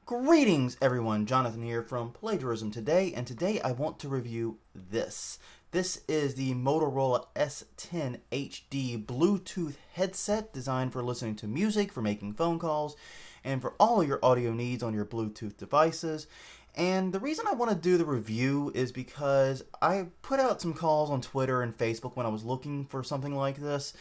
Greetings everyone, Jonathan here from Plagiarism Today, and today I want to review this. This is the Motorolo S10-HD Bluetooth headset designed for listening to music, for making phone calls, and for all of your audio needs on your Bluetooth devices. And the reason I want to do the review is because I put out some calls on Twitter and Facebook when I was looking for something like this,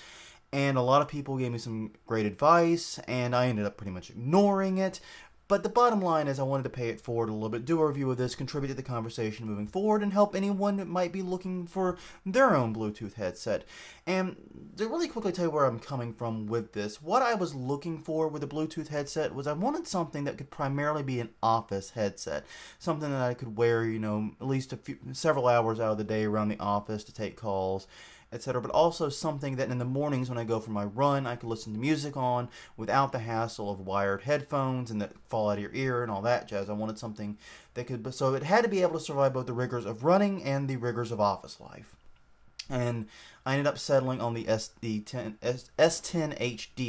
and a lot of people gave me some great advice, and I ended up pretty much ignoring it. But the bottom line is I wanted to pay it forward a little bit, do a review of this, contribute to the conversation moving forward, and help anyone that might be looking for their own Bluetooth headset. And to really quickly tell you where I'm coming from with this, what I was looking for with a Bluetooth headset was I wanted something that could primarily be an office headset. Something that I could wear, at least several hours out of the day around the office to take calls, etc. But also something that in the mornings when I go for my run, I could listen to music on without the hassle of wired headphones and that fall out of your ear and all that jazz. I wanted something that could, so it had to be able to survive both the rigors of running and the rigors of office life. And I ended up settling on the S10HD.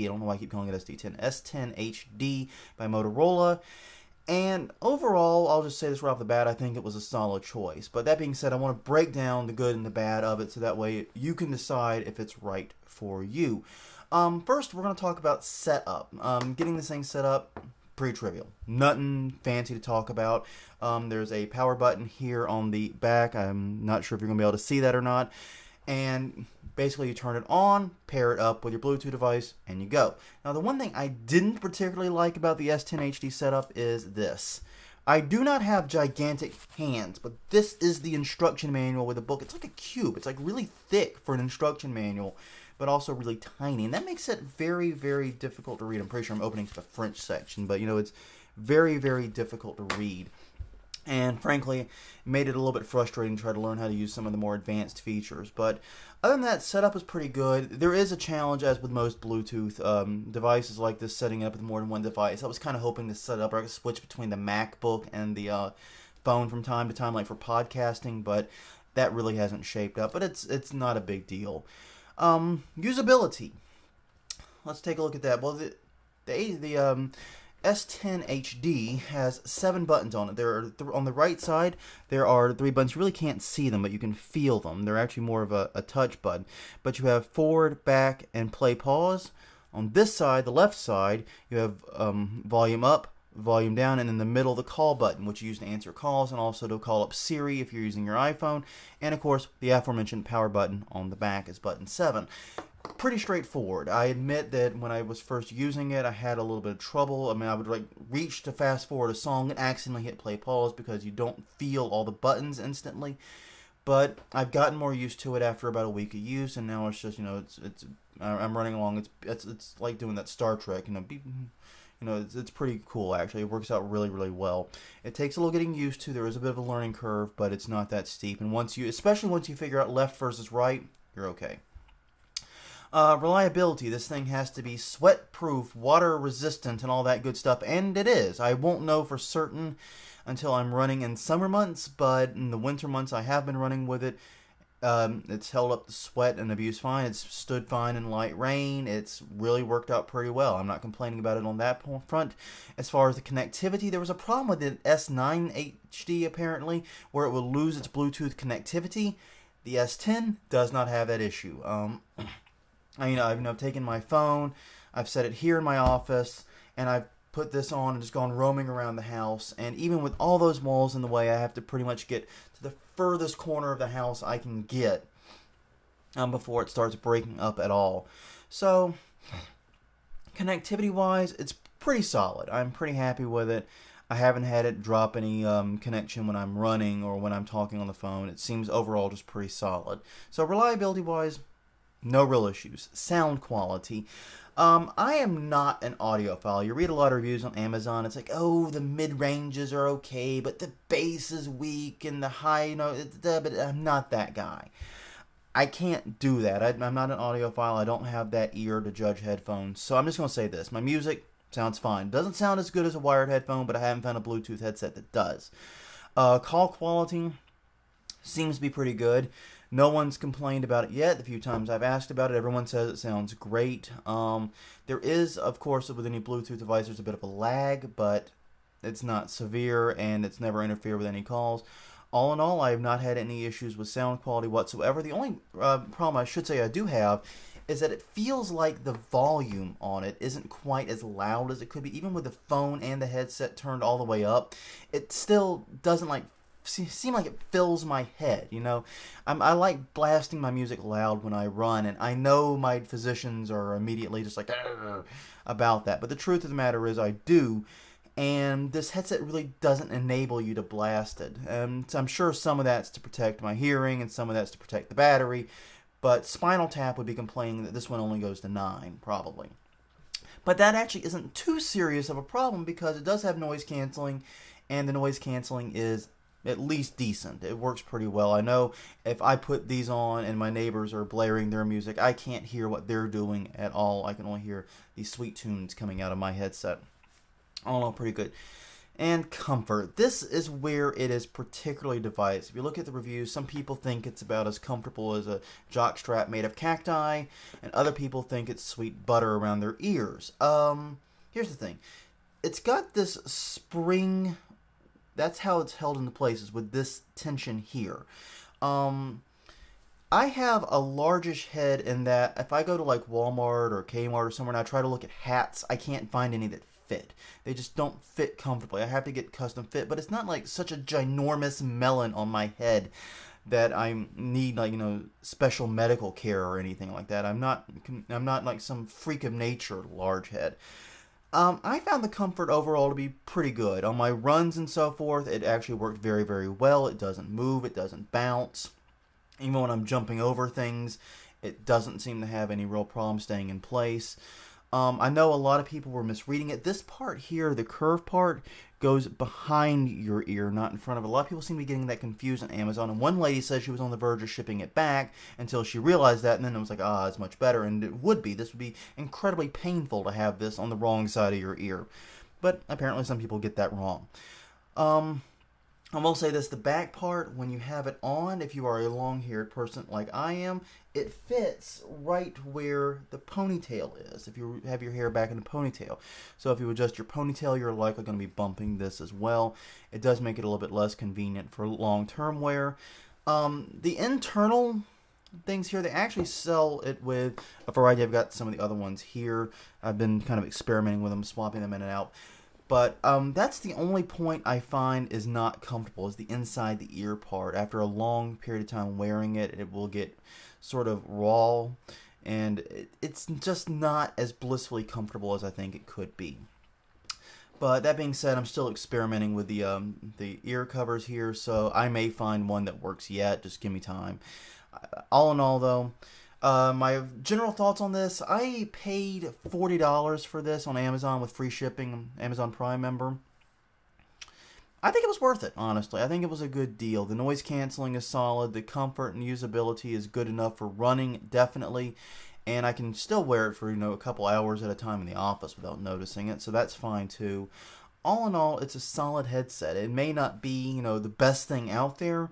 I don't know why I keep calling it SD10. S10HD by Motorola. And overall, I'll just say this right off the bat, I think it was a solid choice. But that being said, I want to break down the good and the bad of it so that way you can decide if it's right for you. First, we're going to talk about setup. Getting this thing set up, pretty trivial. Nothing fancy to talk about. There's a power button here on the back. I'm not sure if you're going to be able to see that or not. And basically you turn it on, pair it up with your Bluetooth device, and you go. Now the one thing I didn't particularly like about the S10HD setup is this. I do not have gigantic hands, but this is the instruction manual with a book. It's like a cube. It's like really thick for an instruction manual, but also really tiny. And that makes it very, very difficult to read. I'm pretty sure I'm opening to the French section, but it's very, very difficult to read. And frankly, it made it a little bit frustrating to try to learn how to use some of the more advanced features. But other than that, setup is pretty good. There is a challenge, as with most Bluetooth devices like this, setting it up with more than one device. I was kind of hoping to set up, or I could switch between the MacBook and the phone from time to time, like for podcasting, but that really hasn't shaped up. But it's not a big deal. Usability. Let's take a look at that. Well, the S10HD has 7 buttons on it. There are on the right side, there are 3 buttons. You really can't see them, but you can feel them. They're actually more of a touch button. But you have forward, back, and play pause. On this side, the left side, you have volume up, volume down, and in the middle, the call button, which you use to answer calls and also to call up Siri if you're using your iPhone. And of course, the aforementioned power button on the back is button 7. Pretty straightforward. I admit that when I was first using it, I had a little bit of trouble. I mean, I would reach to fast forward a song and accidentally hit play pause because you don't feel all the buttons instantly. But I've gotten more used to it after about a week of use, and now it's just I'm running along. It's like doing that Star Trek. It's pretty cool actually. It works out really, really well. It takes a little getting used to. There is a bit of a learning curve, but it's not that steep. And especially once you figure out left versus right, you're okay. Reliability. This thing has to be sweat-proof, water-resistant, and all that good stuff, and it is. I won't know for certain until I'm running in summer months, but in the winter months I have been running with it. It's held up the sweat and abuse fine. It's stood fine in light rain. It's really worked out pretty well. I'm not complaining about it on that front. As far as the connectivity, there was a problem with the S9HD apparently, where it would lose its Bluetooth connectivity. The S10 does not have that issue. I've taken my phone, I've set it here in my office, and I've put this on and just gone roaming around the house. And even with all those walls in the way, I have to pretty much get to the furthest corner of the house I can get before it starts breaking up at all. So, connectivity-wise, it's pretty solid. I'm pretty happy with it. I haven't had it drop any connection when I'm running or when I'm talking on the phone. It seems overall just pretty solid. So, reliability-wise, no real issues. Sound quality. I am not an audiophile. You read a lot of reviews on Amazon. It's like, oh, the mid-ranges are okay, but the bass is weak and the high, but I'm not that guy. I can't do that. I'm not an audiophile. I don't have that ear to judge headphones. So I'm just going to say this. My music sounds fine. Doesn't sound as good as a wired headphone, but I haven't found a Bluetooth headset that does. Call quality seems to be pretty good. No one's complained about it yet. The few times I've asked about it, everyone says it sounds great. There is, of course, with any Bluetooth device, there's a bit of a lag, but it's not severe, and it's never interfered with any calls. All in all, I have not had any issues with sound quality whatsoever. The only problem I should say I do have is that it feels like the volume on it isn't quite as loud as it could be. Even with the phone and the headset turned all the way up, it still doesn't like seem like it fills my head, you know. I like blasting my music loud when I run, and I know my physicians are immediately just like about that. But the truth of the matter is I do, and this headset really doesn't enable you to blast it. So I'm sure some of that's to protect my hearing, and some of that's to protect the battery. But Spinal Tap would be complaining that this one only goes to 9, probably. But that actually isn't too serious of a problem because it does have noise canceling, and the noise canceling is at least decent. It works pretty well. I know if I put these on and my neighbors are blaring their music, I can't hear what they're doing at all. I can only hear these sweet tunes coming out of my headset. All in all, pretty good. And comfort. This is where it is particularly divisive. If you look at the reviews, some people think it's about as comfortable as a jockstrap made of cacti, and other people think it's sweet butter around their ears. Here's the thing. It's got this spring. That's how it's held into place, is with this tension here. I have a largish head in that if I go to like Walmart or Kmart or somewhere and I try to look at hats, I can't find any that fit. They just don't fit comfortably. I have to get custom fit, but it's not like such a ginormous melon on my head that I need like, you know, special medical care or anything like that. I'm not like some freak of nature large head. I found the comfort overall to be pretty good. On my runs and so forth, it actually worked very, very well. It doesn't move, it doesn't bounce. Even when I'm jumping over things, it doesn't seem to have any real problem staying in place. I know a lot of people were misreading it. This part here, the curve part, goes behind your ear, not in front of it. A lot of people seem to be getting that confused on Amazon. And one lady said she was on the verge of shipping it back until she realized that, and then it was like, it's much better. And it would be. This would be incredibly painful to have this on the wrong side of your ear. But apparently some people get that wrong. I will say this, the back part, when you have it on, if you are a long-haired person like I am, it fits right where the ponytail is, if you have your hair back in the ponytail. So if you adjust your ponytail, you're likely going to be bumping this as well. It does make it a little bit less convenient for long-term wear. The internal things here, they actually sell it with a variety. I've got some of the other ones here. I've been kind of experimenting with them, swapping them in and out. But that's the only point I find is not comfortable, is the inside the ear part. After a long period of time wearing it, it will get sort of raw, and it's just not as blissfully comfortable as I think it could be. But that being said, I'm still experimenting with the ear covers here, so I may find one that works yet. Just give me time. All in all, though, my general thoughts on this, I paid $40 for this on Amazon with free shipping, Amazon Prime member. I think it was worth it, honestly. I think it was a good deal. The noise canceling is solid. The comfort and usability is good enough for running, definitely. And I can still wear it for, a couple hours at a time in the office without noticing it, so that's fine too. All in all, it's a solid headset. It may not be, the best thing out there,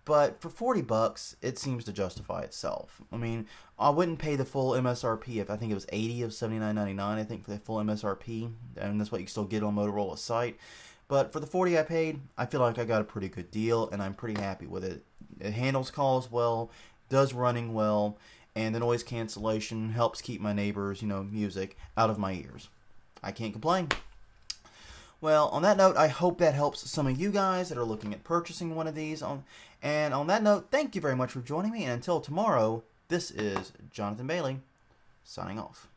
but for $40, it seems to justify itself. I mean, I wouldn't pay the full MSRP if I think it was $80 of $79.99. I think for the full MSRP, and that's what you can still get on Motorola's site. But for the $40 I paid, I feel like I got a pretty good deal, and I'm pretty happy with it. It handles calls well, does running well, and the noise cancellation helps keep my neighbors, music out of my ears. I can't complain. Well, on that note, I hope that helps some of you guys that are looking at purchasing one of these. And on that note, thank you very much for joining me. And until tomorrow, this is Jonathan Bailey, signing off.